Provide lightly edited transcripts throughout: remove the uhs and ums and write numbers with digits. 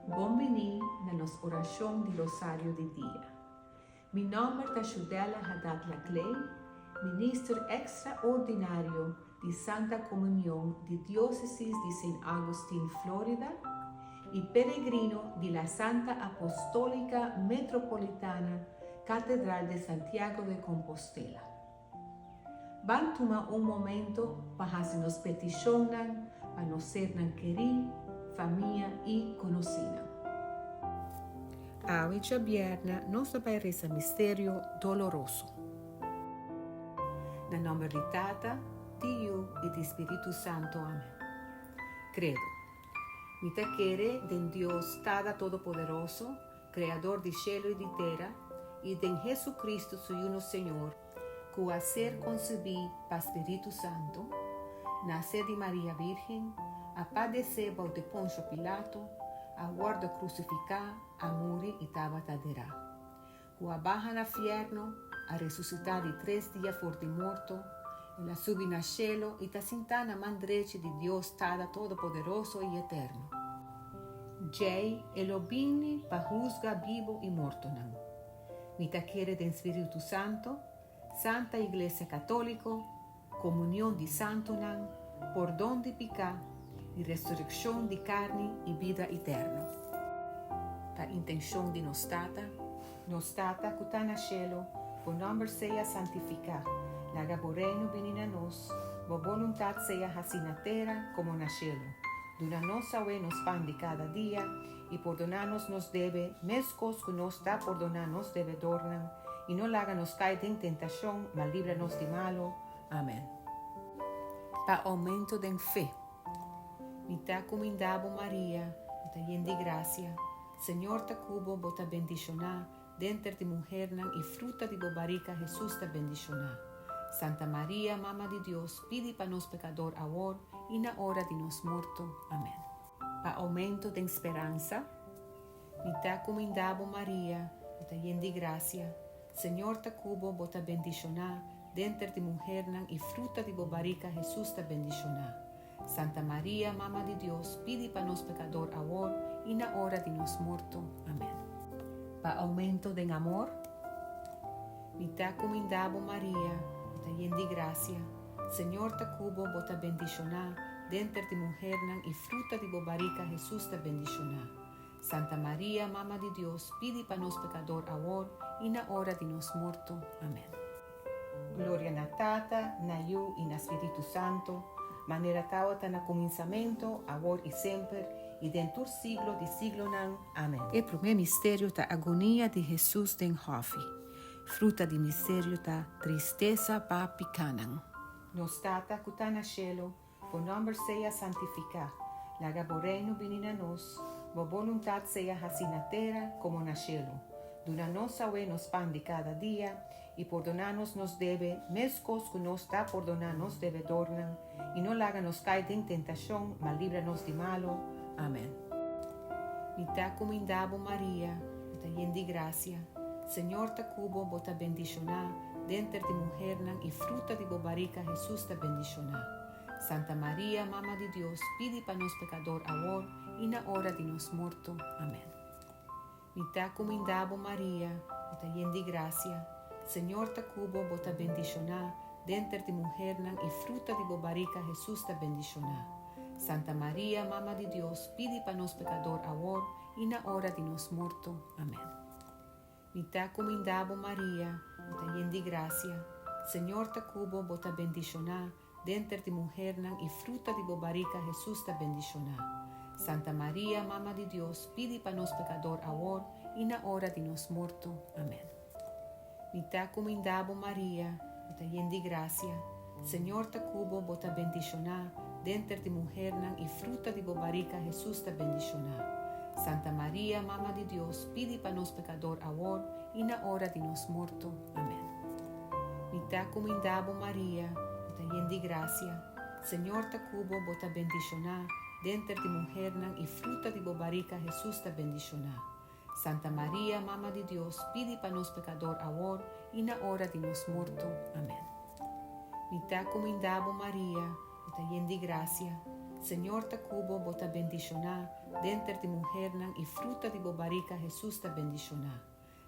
Bom-vindo na nossa oração de rosário de dia. Meu nome é Judela Haddad Laclay, ministro extraordinário de Santa Comunhão de Diócesis de St. Augustine, Flórida, e peregrino de la Santa Apostólica Metropolitana Catedral de Santiago de Compostela. Vamos tomar momento para fazer nos peticiones, para nos ser queridos, família e conhecida. Hoje é viernes, nós vamos rezar mistério doloroso. Na nome de Tata, Tio e do Espírito Santo. Amém. Credo. Me te quere de Deus Tada Todo-Poderoso, Criador de cielo e de terra, e de Jesucristo, seu único Senhor, que a ser concebido para Espírito Santo, nascer de Maria Virgem, a padecer bajo Poncio Pilato, a guarda crucificar, a morir e tabatará. Que a baja na fierno, a ressuscitar de 3 dias for de morto, e a subir na cielo e ta sentar na mão direita de Deus Tada Todo-Poderoso e Eterno. Jei elo vini pa juzga vivo e morto nan. Mi ta quere de Espírito Santo, Santa Iglesia Católica, comunhão de santo nan, perdão de pecado e ressurreição de carne e vida eterna. Ta intenção de nos tata que está na cielo, o nome seja santificado, laga o reino venir a nós, a vontade seja assim na terra como na cielo. Dura nossa nos pão de cada dia, e perdonar-nos nos deve, mesmo que nos está perdonar-nos devedores, e não laga-nos cair em tentação, mas livra-nos de malo. Amém. Para aumento de fé. Me ta comendavo Maria, ta llena de gracia, Senhor ta cubo, bota bendicionar, dentro de mujer e fruta de bobarica Jesus ta bendicionar. Santa Maria, Mama de Deus, pide para nós pecador agora e na hora de nos morto. Amém. Para aumento de esperança, me ta comendavo Maria, ta llena de gracia, Senhor ta cubo, bota bendicionar, dentro de mujer e fruta de bobarica Jesus ta bendicionar. Santa Maria, Mama de Deus, pide para nós pecador agora e na hora de nos morto. Amém. Para aumento de amor, me ta comendavo Maria, ta llena de gracia, Senhor ta cubo, bota bendicionar, dentro de mujer e fruta de bobarica Jesus ta bendicionar. Santa Maria, Mama de Deus, pide para nós pecador agora e na hora de nos morto. Amém. Glória na Tata, na Yu e na Espírito Santo, maneira tal está no começamento, agora e sempre, e dentro do siglo de siglo não. Amém. O primeiro mistério da agonia de Jesus den Hofe. Fruta de mistério da tristeza para picanan. Nos Tata que está na cielo, o nome seja santificado, laga o reino venir a nós, a vontade seja assim na terra como na cielo. Dura nossa nos pão de cada dia, e perdonar-nos nos deve, mesmo que nos está perdonar-nos devedores, e não laga-nos cair em tentação, mas livra-nos de malo. Amém. Me ta comendavo Maria, ta llena de gracia, Senhor ta cubo, bota bendicionar, dentro de mujer e fruta de bobarica Jesus ta bendicionar. Santa Maria, Mama de Deus, pide para nós pecador agora e na hora de nos morto. Amém. Me ta comendavo Maria, ta llena de gracia, Senhor ta cubo, bota bendicionar, dentro de mujer e fruta de bobarica Jesus ta bendicionar. Santa Maria, Mama de Deus, pide para nós pecador agora e na hora de nos morto. Amém. Me ta comendavo Maria, ta llena de gracia, Senhor ta cubo, bota bendicionar, dentro de mujer e fruta de bobarica Jesus ta bendicionar. Santa Maria, Mama de Deus, pide para nós pecador agora e na hora de nos morto. Amém. Me ta comendavo Maria, ta llena de gracia, Senhor ta cubo, bota bendicionar, dentro de mujer e fruta de bobarica Jesus ta bendicionar. Santa Maria, Mama de Deus, pide para nós pecador agora e na hora de nos morto. Amém. Me ta comendavo Maria, ta llena de gracia, Senhor ta cubo, bota bendicionar, dentro de mujer e fruta de bobarica Jesus ta bendicionar. Santa Maria, Mama de Deus, pide para nós pecador agora e na hora de nos morto. Amém. Me ta comendavo Maria, ta llena de gracia, Senhor ta cubo bota bendicionar, dentro de mujer nan y fruta de bobarica Jesús ta bendicionar.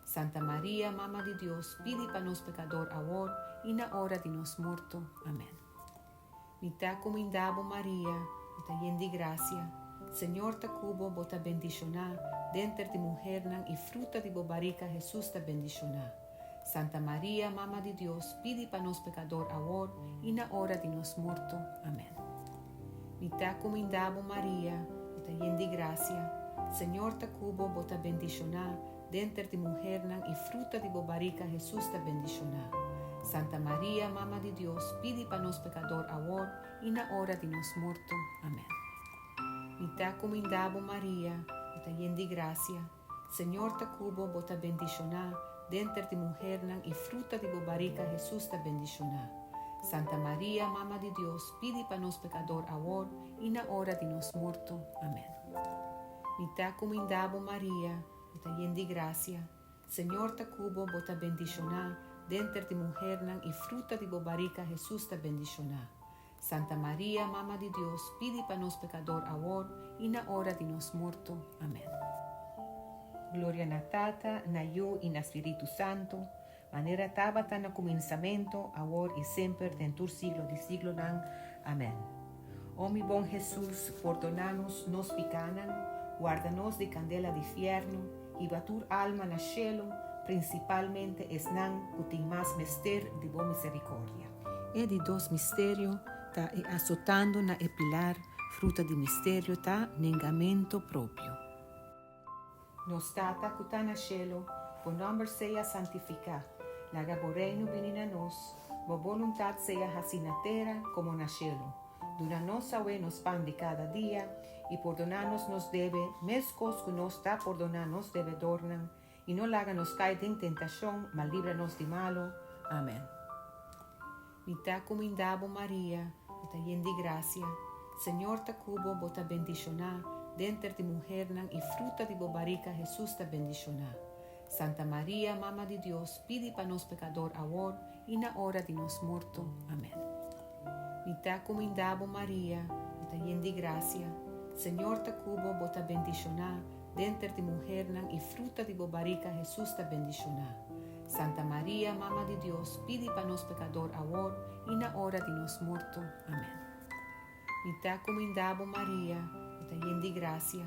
Santa María, Mamá de Dios, pide para nos pecador ahora y na hora de nos muerto. Amén. Mitad comendabo María, ta llena de gracia, Senhor ta cubo bota bendicionar, dentro de mujer nan y fruta de bobarica Jesús ta bendicionar. Santa María, Mamá de Dios, pide para nos pecador ahora y na hora de nos muerto. Amén. Mitad comendabo María, ta llena de gracia, Senhor ta cubo bota bendicionar, dentro de mujer nan y fruta de bobarica Jesús ta bendicionar. Santa María, Mamá de Dios, pide para nos pecador ahora y na hora de nos muerto. Amén. Mitad comendabo María, ta llena de gracia, Senhor ta cubo bota bendicionar, dentro de mujer nan y fruta de bobarica Jesús ta bendicionar. Santa María, Mamá de Dios, pide para nos pecador ahora y na hora de nos muerto. Amén. Mitad comendabo María, ta llena de gracia, Senhor ta cubo bota bendicionar, dentro de mujer nan y fruta de bobarica Jesús ta bendicionar. Santa María, Mamá de Dios, pide para nos pecador ahora y na hora de nos muerto. Amén. Gloria na Tata, na Yu y na Espíritu Santo, manera tabata na comenzamento, ahora y siempre, dentur siglo de siglo nan. Amén. Oh mi bon Jesús, perdonanos nos picanan, guárdanos de candela de infierno, y batur alma na cielo, principalmente esnan utin más mister de bo misericordia. E di dos misterio, ta e azotando na epilar, fruta di misterio ta nengamento proprio. Nos tata cutana cielo, bo nombre sea santifica, la gaboreino venina nos, bo voluntad sea así na terra como na cielo. Dura-nos nos pan de cada día, y perdonarnos nos debe, mescos que nos da perdonarnos debe dornan, y no láganos caer en tentación, mas líbranos de malo. Amén. Mitad comendabo María, ta llena de gracia, Senhor ta cubo bota bendicionar, dentro de mujer nan y fruta de bobarica Jesús ta bendicionar. Santa María, Mamá de Dios, pide para nos pecador ahora y na hora de nos muerto. Amén. Mitad comendabo María, ta llena de gracia, Senhor ta cubo bota bendicionar, dentro de mujer nan y fruta de bobarica Jesús ta bendicionar. Santa María, Mamá de Dios, pide para nos pecador ahora y na hora de nos muerto. Amén. Mitad comendabo María, ta llena de gracia,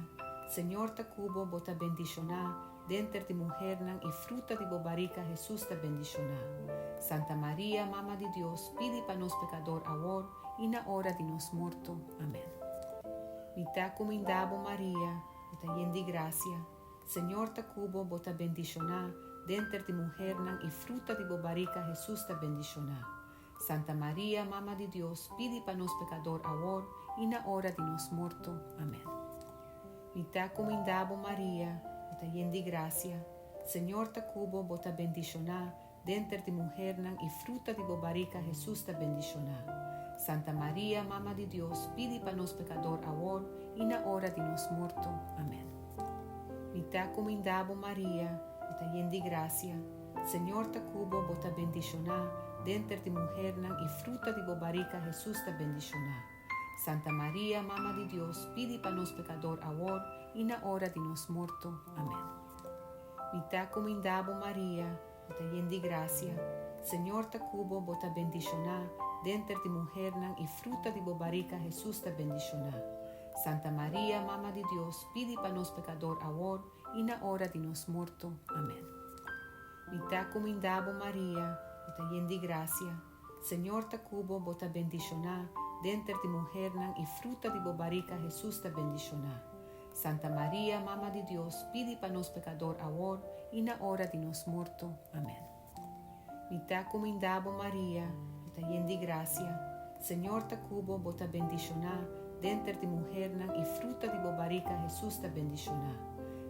Senhor ta cubo bota bendicionar, dentro de mujer nan y fruta de bobarica Jesús ta bendicionar. Santa María, Mamá de Dios, pide para nos pecador ahora y na hora de nos muerto. Amén. Mitad comendabo María, ta llena de gracia, Senhor ta cubo bota bendicionar, dentro de mujer nan y fruta de bobarica Jesús ta bendicionar. Santa María, Mamá de Dios, pide para nos pecador ahora y na hora de nos muerto. Amén. Mitad comendabo María, ta llena de gracia, Senhor ta cubo bota bendicionar, dentro de mujer nan y fruta de bobarica Jesús ta bendicionar. Santa María, Mamá de Dios, pide para nos pecador ahora y na hora de nos muerto. Amén. Mitad comendabo María, ta llena de gracia, Senhor ta cubo bota bendicionar, dentro de mujer nan y fruta de bobarica Jesús ta bendicionar. Santa María, Mamá de Dios, pide para nos pecador ahora y na hora de nos muerto. Amén. Mitad comendabo María, ta llena de gracia, Senhor ta cubo bota bendicionar, dentro de mujer nan y fruta de bobarica Jesús ta bendicionar. Santa María, Mamá de Dios, pide para nos pecador ahora y na hora de nos muerto. Amén. Mitad comendabo María, ta llena de gracia, Senhor ta cubo bota bendicionar, dentro de mujer nan y fruta de bobarica Jesús ta bendicionar. Santa María, Mamá de Dios, pide para nos pecador ahora y na hora de nos muerto. Amén. Mitad comendabo María, ta llena de gracia, Senhor ta cubo bota bendicionar, dentro de mujer nan y fruta de bobarica Jesús ta bendicionar.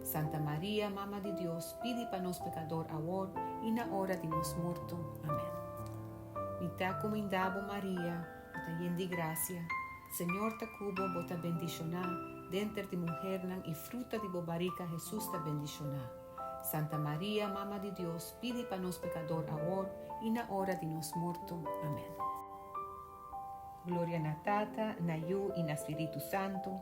Santa María, Mamá de Dios, pide para nos pecador ahora y na hora de nos muerto. Amén. Mitad comendabo María, ta llena de gracia, Senhor ta cubo bota bendicionar, dentro de mujer nan y fruta de bobarica Jesús ta bendicionar. Santa María, Mamá de Dios, pide para nos pecador ahora y na hora de nos muerto. Amén. Gloria na Tata, na Yu e na Espírito Santo,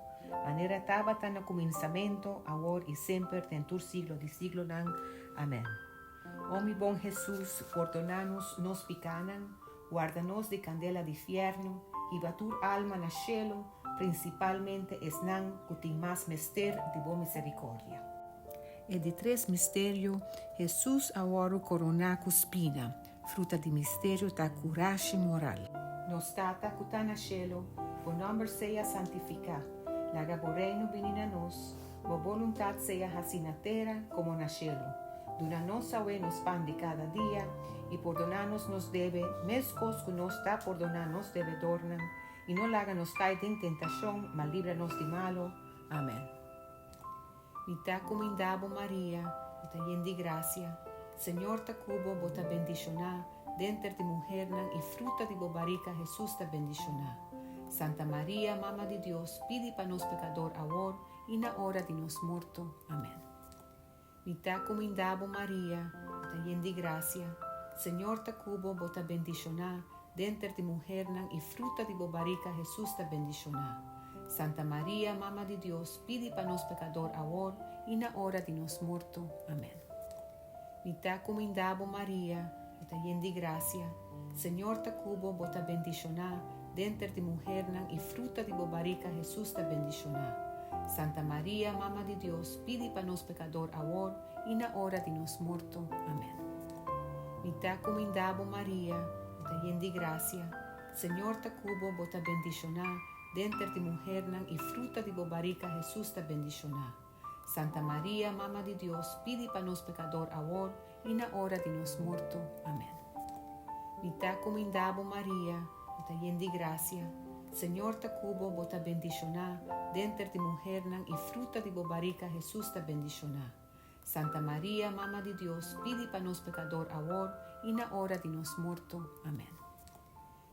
maneira estava no começamento, agora e sempre, tentur siglo de siglo nan. Amém. Ó mi bom Jesus, perdonanos nos picanan, guarda-nos de candela de inferno, e batur alma na cielo, principalmente esnan cutim mas mester de boa misericórdia. E de três mistério, Jesus agora corona com spina, fruta de mistério da coragem moral. Nos tata cuta na cielo, o nome seja santificado, laga bo reino venina nos, bo voluntad seja assim na terra como na cielo. Duna nos aue nos pan de cada dia, e perdonanos nos debe, mescos que nos da perdonanos devedornan, e não laga nos cair em tentação, mas livra-nos de malo. Amém. Mita comendabo Maria, ta llena de gracia, Senhor ta cubo, bota bendicionar, dentro de mujer nan y fruta de bobarica Jesús ta bendicionar. Santa María, Mama de Dios, pide para nos pecador ahora y na hora de nos muerto. Amén. Mita comendabo María, ta llena de gracia, Senhor ta cubo, bota bendicionar, dentro de mujer nan y fruta de bobarica Jesús ta bendicionar. Santa María, Mama de Dios, pide para nos pecador ahora y na hora de nos muerto. Amén. Mita comendabo María, ta llena de gracia, Senhor ta cubo, bota bendicionar, dentro de mujer nan y fruta de bobarica Jesús ta bendicionar. Santa María, Mama de Dios, pide para nos pecador ahora y na hora de nos muerto. Amén. Mita comendabo María, ta llena de gracia, Senhor ta cubo, bota bendicionar, dentro de mujer nan y fruta de bobarica Jesús ta bendicionar. Santa María, Mama de Dios, pide para nos pecador ahora y na hora de nos muerto. Amén. Mita comendabo María, ta llena de gracia, Senhor ta cubo, bota bendicionar, dentro de mujer nan y fruta de bobarica Jesús ta bendicionar. Santa María, Mama de Dios, pide para nos pecador ahora y na hora de nos muerto. Amén.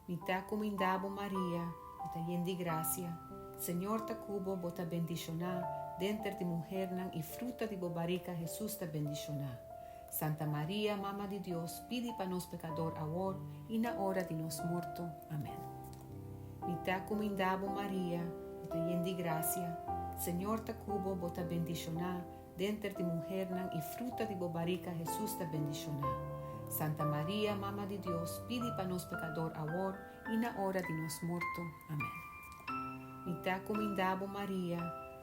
Mita comendabo María, ta llena de gracia, Senhor ta cubo, bota bendicionar, dentro de mujer nan y fruta de bobarica Jesús ta bendicionar. Santa María, Mama de Dios, pide para nos pecador ahora y na hora de nos muerto. Amén. Mita comendabo María, ta llena de gracia, Senhor ta cubo, bota bendicionar, dentro de mujer nan y fruta de bobarica Jesús ta bendicionar. Santa María, Mama de Dios, pide para nos pecador ahora y na hora de nos muerto. Amén. Mita comendabo María,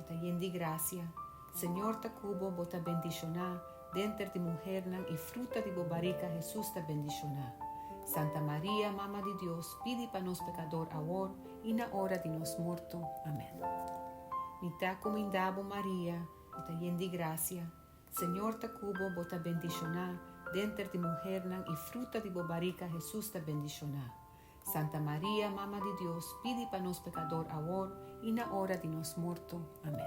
ta llena de gracia, Senhor ta cubo, bota bendicionar, dentro de mujer nan y fruta de bobarica Jesús ta bendicionar. Santa María, Mama de Dios, pide para nos pecador ahora y na hora de nos muerto. Amén. Mita comendabo María, ta llena de gracia, Senhor ta cubo, bota bendicionar, dentro de mujer nan y fruta de bobarica Jesús ta bendicionar. Santa María, Mama de Dios, pide para nos pecador ahora y na hora de nos muerto. Amén.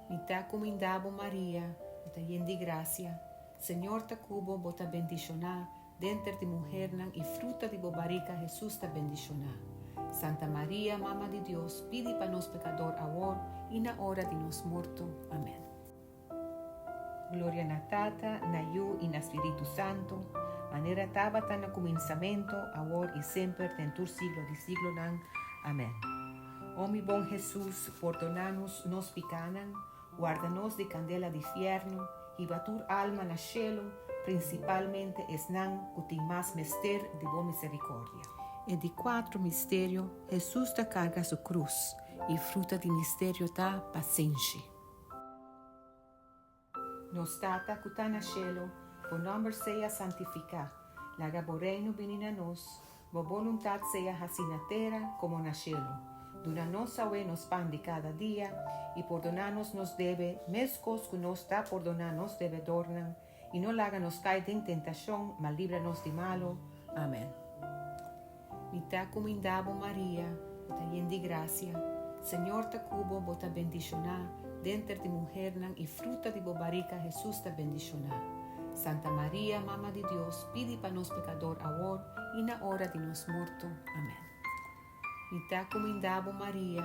Mita comendabo María, ta llena de gracia, Senhor ta cubo, bota bendicionar, dentro de mujer nan y fruta de bobarica Jesús ta bendicionar. Santa María, Mama de Dios, pide para nos pecador ahora y na hora de nos muerto. Amén. Gloria na Tata, na Yu e na Espírito Santo, maneira estava no começamento, agora e sempre, tentur siglo de siglo nan. Amém. Ó mi bom Jesus, perdonanos nos picanan, guarda-nos de candela de inferno, e batur alma na cielo, principalmente esnan cutim mas mester de boa misericórdia. E de quatro mistério, Jesus ta carga su cruz, e fruta de mistério ta paciência. Nos tata cuta na cielo, o nome seja santificado, laga bo reino venina nos, bo voluntad seja assim na terra como na cielo. Duna nos aue nos pan de cada dia, e perdonanos nos debe, mescos que nos da perdonanos devedornan, e não laga nos cair em tentação, mas livra-nos de malo. Amém. Mita comendabo María, ta llena de gracia, Senhor ta cubo, bota bendicionar, dentro de mujer nan y fruta de bobarica Jesús ta bendicionar. Santa María, Mama de Dios, pide para nos pecador ahora y na hora de nos muerto. Amén. Mita comendabo María,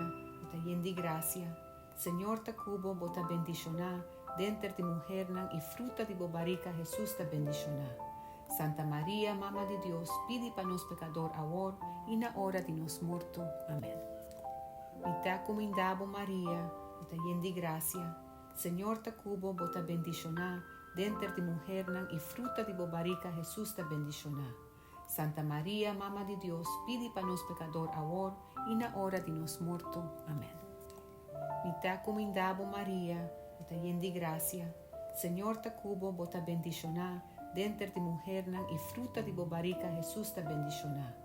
ta llena de gracia, Senhor ta cubo, bota bendicionar, dentro de mujer nan y fruta de bobarica Jesús ta bendicionar. Santa María, Mamma di Dios, pidi para nos pecador ahora y na hora de nos muerto. Amén. Mita comendabo María, ta llena de gracia, Señor ta cubo, bota bendicioná, dentro de mujer nan y fruta de bobarica Jesús ta bendicioná. Santa María, Mamma di Dios, pidi para nos pecador ahora y na hora de nos muerto. Amén. Mita comendabo María, ta llena de gracia, Señor ta cubo, bota bendicioná, dentro de mujer nan y fruta de bobarica Jesús ta bendicioná.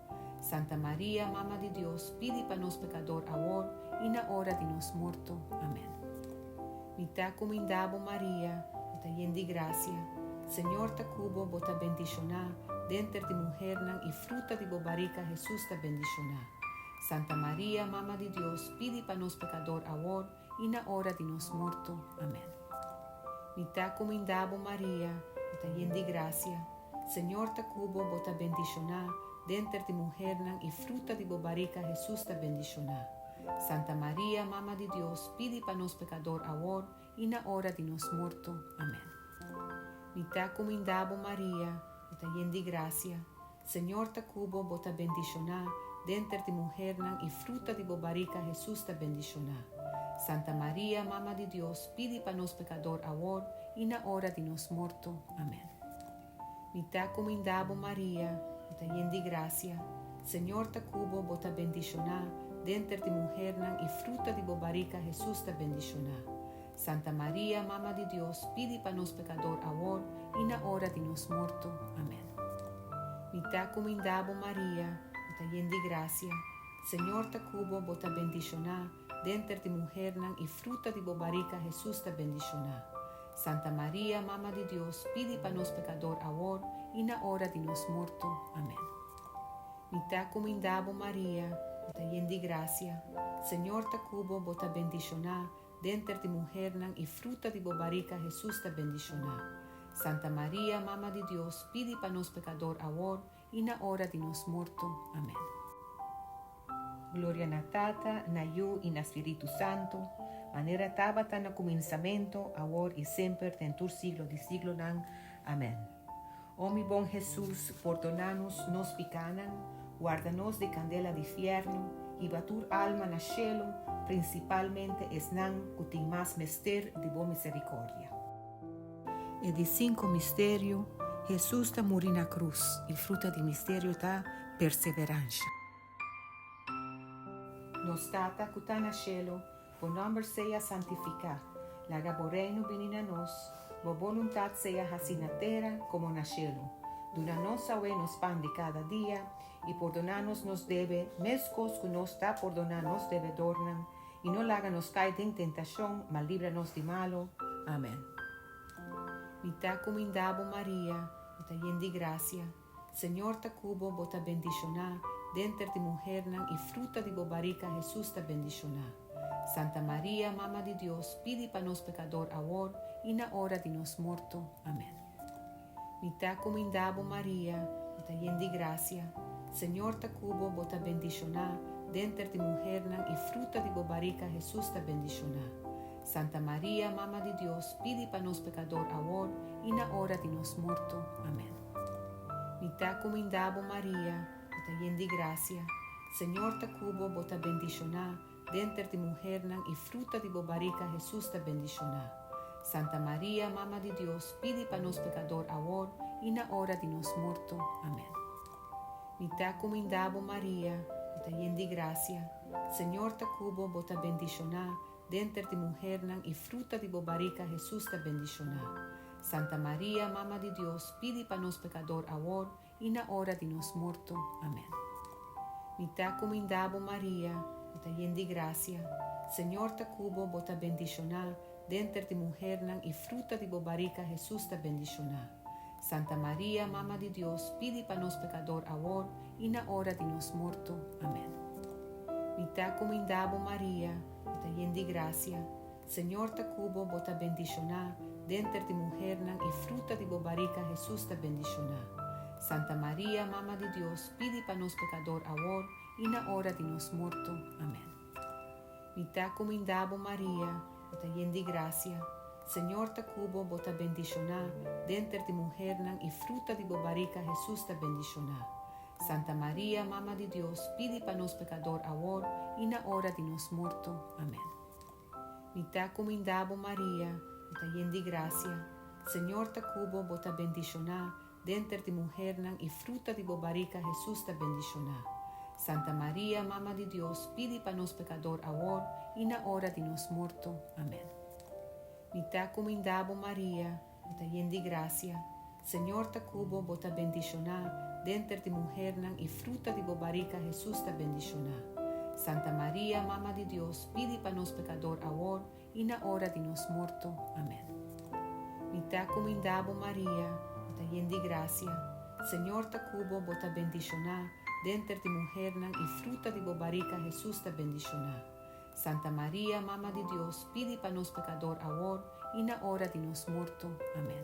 Santa María, Mamma di Dios, pidi para nos pecador ahora y na hora de nos muerto. Amén. Mita comendabo María, ta llena de gracia, Señor ta cubo, bota bendicioná, dentro de mujer nan y fruta de bobarica Jesús ta bendicioná. Santa María, Mamma di Dios, pidi para nos pecador ahora y na hora de nos muerto. Amén. Mita comendabo María, ta llena de gracia, Señor ta cubo, bota bendicioná, dentro de mujer nan y fruta de bobarica Jesús ta bendicioná. Santa María, Mamma di Dios, pidi para nos pecador ahora y na hora de nos muerto. Amén. Mita comendabo María, ta llena de gracia, Señor ta cubo, bota bendicioná, dentro de mujer nan y fruta de bobarica Jesús ta bendicioná. Santa María, Mamma di Dios, pidi para nos pecador ahora y na hora de nos muerto. Amén. Mita comendabo María, ta llena de gracia, Señor ta cubo, bota bendicioná, dentro de mujer nan y fruta de bobarica Jesús ta bendicioná. Santa María, Mamma di Dios, pidi para nos pecador ahora y na hora de nos muerto. Amén. Mita comendabo María, ta llena de gracia, Señor ta cubo, bota bendicioná, dentro de mujer nan y fruta de bobarica Jesús ta bendicioná. Santa María, Mamma di Dios, pidi para nos pecador ahora y na hora de nos muerto. Amén. Mita comendabo María, ta llena de gracia, Señor ta cubo, bota bendicioná, dentro de mujer nan y fruta de bobarica Jesús ta bendicioná. Santa María, Mamma di Dios, pidi para nos pecador ahora y na hora de nos muerto. Amén. Gloria na Tata, na Yu y na Espíritu Santo, manera tabata na comienzamento, ahora y siempre, en tu siglo de siglo nan. Amén. Oh mi bon Jesús, perdonanos nos picanan, guárdanos de candela de infierno, y batur alma na cielo, principalmente es nan cutin más mester de bo misericordia. E de 5 misterio, Jesús ta muri na cruz, y fruta de misterio ta perseverancia. Nos tata cutana cielo, por nombre sea santificado, la gaboreino vinina nos, bo voluntad sea así na terra como na cielo. Dura-nos nos pan de cada día, y perdonanos nos debe, mescos que nos da perdonanos devedornan, y no láganos caer en tentación, mas líbranos de malo. Amén. Mita comendabo María, ta llena de gracia, Señor ta cubo, bota bendicioná, dentro de mujer nan y fruta de bobarica Jesús ta bendicioná. Santa María, Mamma di Dios, pidi para nos pecador ahora y na hora de nos muerto. Amén. Mita comendabo María, ta llena de gracia, Señor ta cubo, bota bendicioná, dentro de mujer nan y fruta de bobarica Jesús ta bendicioná. Santa María, Mamma di Dios, pidi para nos pecador ahora y na hora de nos muerto. Amén. Mita comendabo María, ta llena de gracia, Señor ta cubo, bota bendicioná, dentro de mujer nan y fruta de bobarica Jesús ta bendicioná. Santa María, Mamma di Dios, pidi para nos pecador ahora y na hora de nos muerto. Amén. Mita comendabo María, ta llena de gracia, Señor ta cubo, bota bendicioná, dentro de mujer nan y fruta de bobarica Jesús ta bendicioná. Santa María, Mamma di Dios, pidi para nos pecador ahora y na hora de nos muerto. Amén. Mita comendabo María, ta llena de gracia, Señor ta cubo, bota bendicioná, dentro de mujer nan y fruta de bobarica Jesús ta bendicioná. Santa María, Mamma di Dios, pidi para nos pecador ahora y na hora de nos muerto. Amén. Mita comendabo María, ta llena de gracia, Señor ta cubo, bota bendicioná, dentro de mujer nan y fruta de bobarica Jesús ta bendicioná. Santa María, Mamma di Dios, pidi para nos pecador ahora y na hora de nos muerto. Amén. Mita comendabo María, ta llena de gracia, Senhor ta cubo bota bendicionar, dentro de mulher nan e fruta de bobarica Jesus ta bendicionar. Santa Maria, Mama de Deus, pide para nós pecador agora e na hora de nos morto. Amém. Mita comendabo Maria, mita yendi gracia, Senhor ta cubo bota bendicionar, dentro de mulher nan e fruta de bobarica Jesus ta bendicionar. Santa Maria, Mama de Deus, pide para nós pecador agora e na hora de nos morto. Amém. Mita comendabo Maria, mita yendi gracia, Senhor ta cubo bota bendicionar, dentro de mulher nan e fruta de bobarica Jesus ta bendicionar. Santa Maria, Mama de Deus, pide para nós pecador agora e na hora de nos morto. Amém. Mita comendabo Maria, mita yendi gracia, Senhor ta cubo bota bendicionar, dentro de mulher nan e fruta de bobarica Jesus ta bendicionar. Santa Maria, Mama de Deus, pide para nós pecador agora e na hora de nos morto. Amém.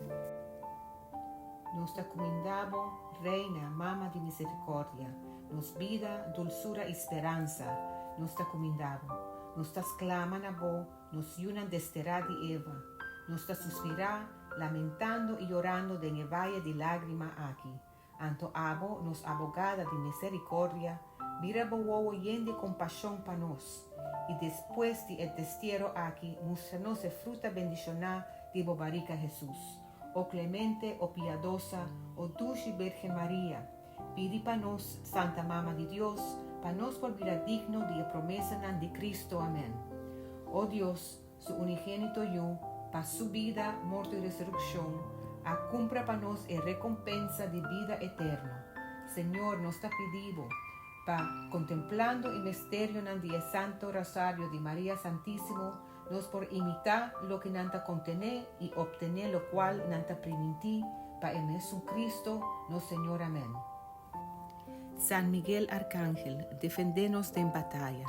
Nos ta comendabo, Reina, Mama de misericórdia, nos vida, dulzura e esperança, nos ta comendabo, nos tas clama na bo, nos yunan desterá de Eva, nos ta suspirá, lamentando e orando de valle de lágrima aqui. Anto abo, nos abogada de misericórdia, mira bo yende compaixão para nós, e depois de el destierro aqui, muestra-nos fruta bendicionar de bobarica Jesus. O clemente, o piadosa, o dulce Virgen Maria, pide para nós, Santa Mama de Deus, para nós volver digno de promesa de Cristo. Amém. Oh Deus, su unigénito Hijo, para su vida, muerte y resurrección, a cumpra para nós a recompensa de vida eterna. Señor, nos está pedido, para contemplando el misterio del Santo Rosario de María Santísimo, nos por imitar lo que nanta contener y obtener lo cual nanta permitir para el Jesucristo, no Señor. Amén. San Miguel Arcángel, defendenos de batalla.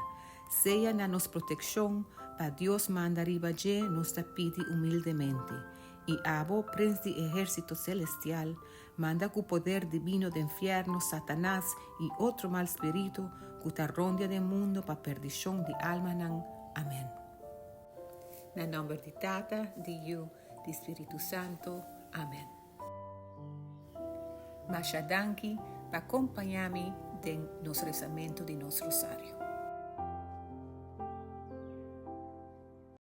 Sea na nos protección, para Dios manda ribaye nos pide humildemente. Y abo, Prince de ejército celestial, manda cu poder divino de infierno, Satanás y otro mal espíritu, cuta rondia del mundo pa perdición de alma nan. Amén. Na nombre de Tata, de Hijo, de Espíritu Santo. Amén. Masha danki pa acompanhar-me de nos rezamento de nosso rosário.